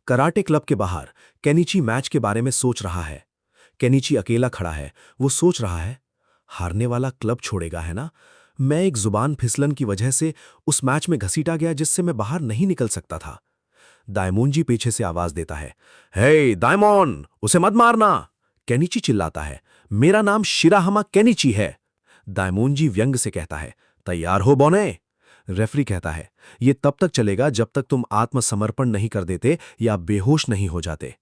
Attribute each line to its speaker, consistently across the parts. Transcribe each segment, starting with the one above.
Speaker 1: Karate club के बाहर Kenichi match के बारे में सोच रहा है। केनिची अकेला खड़ा है। वो सोच रहा है, हारने वाला क्लब छोड़ेगा, है ना? मैं एक जुबान फिसलन की वजह से उस मैच में घसीटा गया जिससे मैं बाहर नहीं निकल सकता था। दाइमोन जी पीछे से आवाज देता है, हे दाइमोन, उसे मत मारना। केनिची चिल्लाता है, मेरा नाम शिराहमा केनिची है। दाइमोन जी व्यंग से कहता है, तैयार हो बोने? रेफरी कहता है, ये तब तक चलेगा जब तक तुम आत्मसमर्पण नहीं कर देते या बेहोश नहीं हो जाते।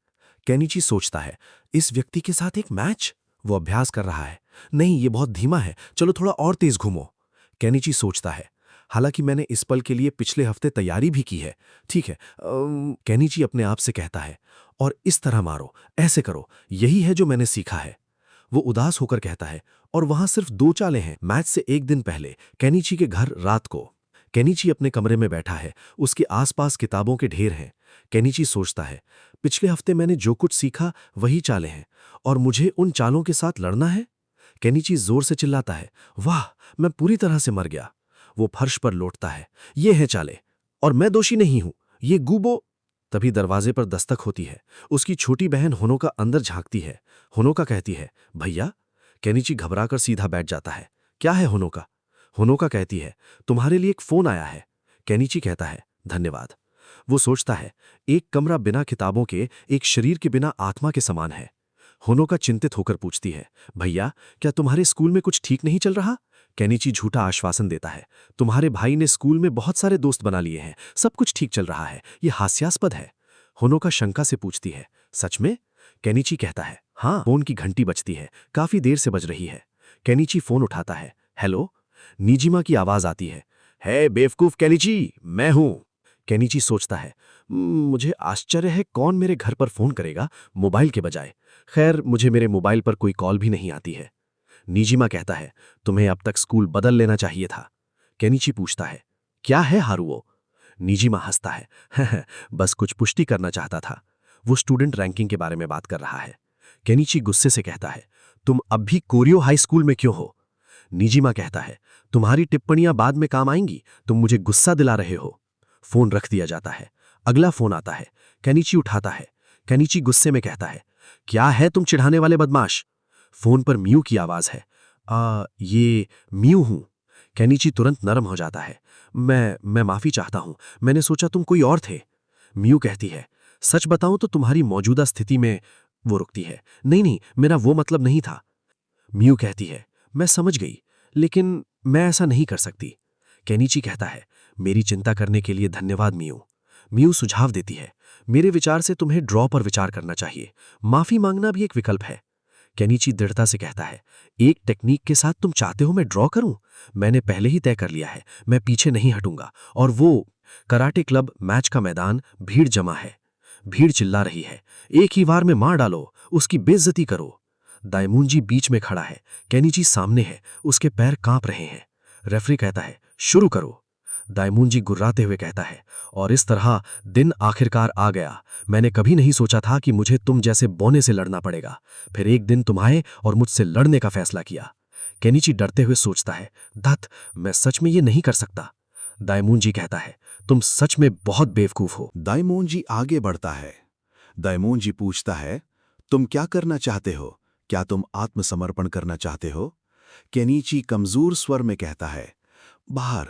Speaker 1: केनिची सोचता है, इस व्यक्ति के साथ एक मैच? वो अभ्यास कर रहा है। नहीं, ये बहुत धीमा है, चलो थोड़ा और तेज घूमो। केनिची सोचता है, हालांकि मैंने इस पल के लिए पिछले हफ्ते तैयारी भी की है। ठीक है। केनिची अपने आप से कहता है, और इस तरह मारो, ऐसे करो, यही है जो मैंने सीखा है। वो उदास होकर कहता है, और वहां सिर्फ 2 चालें हैं। मैच से एक दिन पहले केनिची के घर रात को। केनिची अपने कमरे में बैठा है। उसके आसपास किताबों के ढेर हैं। केनिची सोचता है, पिछले हफ्ते मैंने जो कुछ सीखा वही चालें हैं, और मुझे उन चालों के साथ लड़ना है। केनिची जोर से चिल्लाता है, वाह, मैं पूरी तरह से मर गया। वो फर्श पर लौटता है। ये है चालें, और मैं दोषी नहीं हूं। ये गूबो। तभी दरवाजे पर दस्तक होती है। उसकी छोटी बहन होनोका अंदर झांकती है। होनोका कहती है, भैया। केनिची घबराकर सीधा बैठ जाता है। क्या है होनोका? होनोका कहती है, तुम्हारे लिए एक फोन आया है। केनिची कहता है, धन्यवाद। वो सोचता है, एक कमरा बिना किताबों के एक शरीर के बिना आत्मा के समान है। होनोका चिंतित होकर पूछती है, भैया, क्या तुम्हारे स्कूल में कुछ ठीक नहीं चल रहा? केनिची झूठा आश्वासन देता है, तुम्हारे भाई ने स्कूल में बहुत सारे दोस्त बना लिए हैं, सब कुछ ठीक चल रहा है, ये हास्यास्पद है। होनोका शंका से पूछती है, सच में? केनिची कहता है, हाँ। फोन की घंटी बजती है, काफी देर से बज रही है। केनिची फोन उठाता है। हेलो? नीजिमा की आवाज आती है, हे बेवकूफ केनिची, मैं हूं। केनिची सोचता है, मुझे आश्चर्य है कौन मेरे घर पर फोन करेगा, मोबाइल के बजाय। खैर, मुझे मेरे मोबाइल पर कोई कॉल भी नहीं आती है। नीजिमा कहता है, तुम्हें अब तक स्कूल बदल लेना चाहिए था। केनिची पूछता है, क्या है हारुओ? नीजिमा हंसता है, बस कुछ पुष्टि करना चाहता था। वो स्टूडेंट रैंकिंग के बारे में बात कर रहा है। केनिची गुस्से से कहता है, तुम अब भी कोरियो हाई स्कूल में क्यों हो? नीजिमा कहता है, तुम्हारी टिप्पणियां बाद में काम आएंगी, तुम मुझे गुस्सा दिला रहे हो। फोन रख दिया जाता है। अगला फोन आता है। केनिची उठाता है। केनिची गुस्से में कहता है, क्या है तुम चिढ़ाने वाले बदमाश? फोन पर म्यू की आवाज है। ये म्यू हूं। केनिची तुरंत नरम हो जाता है। मैं माफी चाहता हूं, मैंने सोचा तुम कोई और थे। म्यू कहती है, सच बताऊं तो तुम्हारी मौजूदा स्थिति में। वो रुकती है, नहीं नहीं, मेरा वो मतलब नहीं था। म्यू कहती है, मैं समझ गई, लेकिन मैं ऐसा नहीं कर सकती। केनिची कहता है, मेरी चिंता करने के लिए धन्यवाद म्यू। म्यू सुझाव देती है, मेरे विचार से तुम्हें ड्रॉ पर विचार करना चाहिए। माफी मांगना भी एक विकल्प है। केनिची दृढ़ता से कहता है, एक टेक्निक के साथ तुम चाहते हो मैं ड्रॉ करूं? मैंने पहले ही तय कर लिया है, मैं पीछे नहीं हटूंगा। और वो कराटे क्लब मैच का मैदान, भीड़ जमा है। भीड़ चिल्ला रही है, एक ही वार में मार डालो, उसकी बेइज्जती करो। दाइमुंजी बीच में खड़ा है। केनिची सामने है, उसके पैर कांप रहे हैं। रेफरी कहता है, शुरू करो। दाइमुंजी गुर्राते हुए कहता है, और इस तरह दिन आखिरकार आ गया। मैंने कभी नहीं सोचा था कि मुझे तुम जैसे बौने से लड़ना पड़ेगा। फिर एक दिन तुम्हारे और मुझसे लड़ने का फैसला किया। केनिची डरते हुए सोचता है, धत, मैं सच में ये नहीं कर सकता। दाइमुंजी कहता है, तुम सच में बहुत बेवकूफ हो।
Speaker 2: दाइमोन जी आगे बढ़ता है। दाइमोन जी पूछता है, तुम क्या करना चाहते हो? क्या तुम आत्मसमर्पण करना चाहते हो? केनिची कमजोर स्वर में कहता है, बाहर।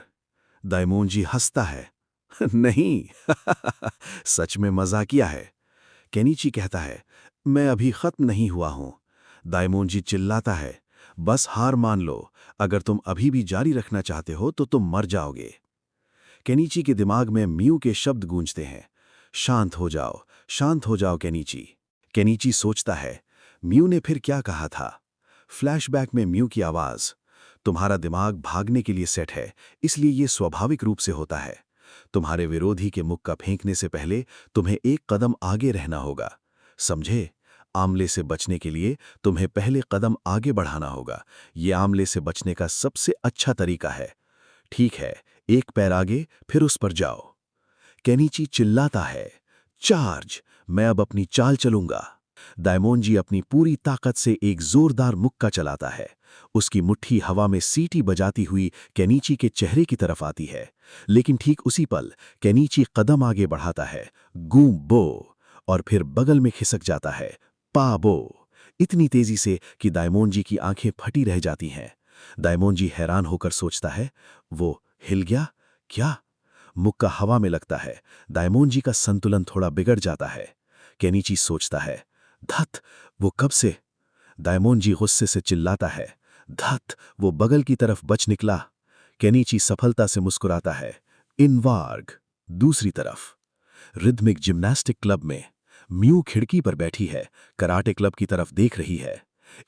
Speaker 2: दाइमोन जी हंसता है, नहीं। सच में मजाकिया है। केनिची कहता है, मैं अभी खत्म नहीं हुआ हूं। दाइमोन जी चिल्लाता है, बस हार मान लो, अगर तुम अभी भी जारी रखना चाहते हो तो तुम मर जाओगे। केनिची के दिमाग में म्यू के शब्द गूंजते हैं, शांत हो जाओ केनिची। केनिची सोचता है, म्यू ने फिर क्या कहा था? फ्लैशबैक में म्यू की आवाज, तुम्हारा दिमाग भागने के लिए सेट है, इसलिए यह स्वाभाविक रूप से होता है। तुम्हारे विरोधी के मुक्का फेंकने से पहले तुम्हें एक कदम आगे रहना होगा, समझे? आमले से बचने के लिए तुम्हें पहले कदम आगे बढ़ाना होगा। यह आमले से बचने का सबसे अच्छा तरीका है। ठीक है, एक पैर आगे, फिर उस पर जाओ। केनिची चिल्लाता है, चार्ज! मैं अब अपनी चाल चलूंगा। दाइमोन जी अपनी पूरी ताकत से एक जोरदार मुक्का चलाता है। उसकी मुट्ठी हवा में सीटी बजाती हुई केनिची के चेहरे की तरफ आती है, लेकिन ठीक उसी पल केनिची कदम आगे बढ़ाता है। गूं बो! और फिर बगल में खिसक जाता है। पाबो! इतनी तेजी से कि दाइमोन जी की आंखें फटी रह जाती हैं। दाइमोन जी हैरान होकर सोचता है, वो हिल गया क्या? मुक्का हवा में लगता है। दाइमोन जी का संतुलन थोड़ा बिगड़ जाता है। केनिची सोचता है, धत! वो कब से? दाइमोन जी गुस्से से चिल्लाता है, धत! वो बगल की तरफ बच निकला। केनिची सफलता से मुस्कुराता है। इनवार्ग! दूसरी तरफ रिदमिक जिम्नास्टिक क्लब में म्यू खिड़की पर बैठी है, कराटे क्लब की तरफ देख रही है।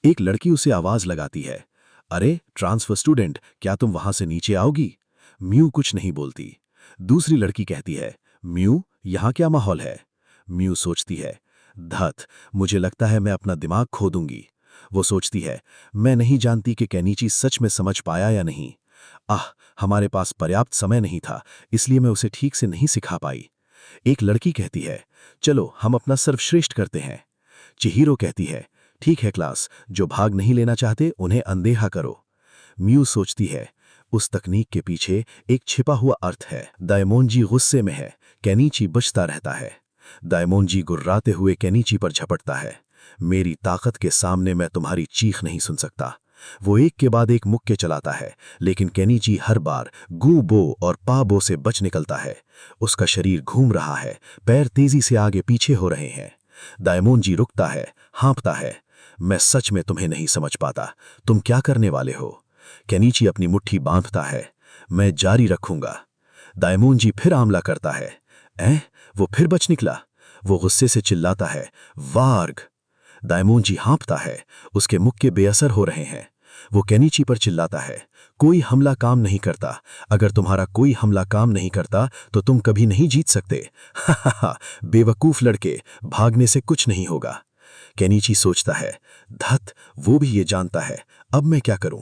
Speaker 2: एक लड़की उसे आवाज लगाती है, अरे ट्रांसफर स्टूडेंट, क्या तुम वहां से नीचे आओगी? म्यू कुछ नहीं बोलती। दूसरी लड़की कहती है, म्यू, यहाँ क्या माहौल है? म्यू सोचती है, धत! मुझे लगता है मैं अपना दिमाग खो दूंगी। वो सोचती है, मैं नहीं जानती कि केनिची सच में समझ पाया या नहीं। हमारे पास पर्याप्त समय नहीं था, इसलिए मैं उसे ठीक से नहीं सिखा पाई। एक लड़की कहती है, चलो हम अपना सर्वश्रेष्ठ करते हैं। चिहिरो कहती है, ठीक है क्लास, जो भाग नहीं लेना चाहते उन्हें अनदेखा करो। म्यू सोचती है, उस तकनीक के पीछे एक छिपा हुआ अर्थ है। दाइमोन जी गुस्से में है, केनिची बचता रहता है। दाइमोन जी गुर्राते हुए केनिची पर झपटता है। मेरी ताकत के सामने मैं तुम्हारी चीख नहीं सुन सकता। वो एक के बाद एक मुक्के चलाता है, लेकिन केनिची हर बार गू बो और पा बो से बच निकलता है। उसका शरीर घूम रहा है, पैर तेजी से आगे पीछे हो रहे हैं। दाइमोन जी रुकता है, हाँफता है, मैं सच में तुम्हें नहीं समझ पाता, तुम क्या करने वाले हो? केनिची अपनी मुट्ठी बांधता है, मैं जारी रखूंगा। दाइमोन जी फिर हमला करता है। वो फिर बच निकला। वो गुस्से से चिल्लाता है, वार्ग! दाइमोन जी हाँफता है, उसके मुक्के बेअसर हो रहे हैं। वो केनिची पर चिल्लाता है, कोई हमला काम नहीं करता। अगर तुम्हारा कोई हमला काम नहीं करता तो तुम कभी नहीं जीत सकते। हा, बेवकूफ लड़के, भागने से कुछ नहीं होगा। केनिची सोचता है, धत! वो भी ये जानता है, अब मैं क्या करूं?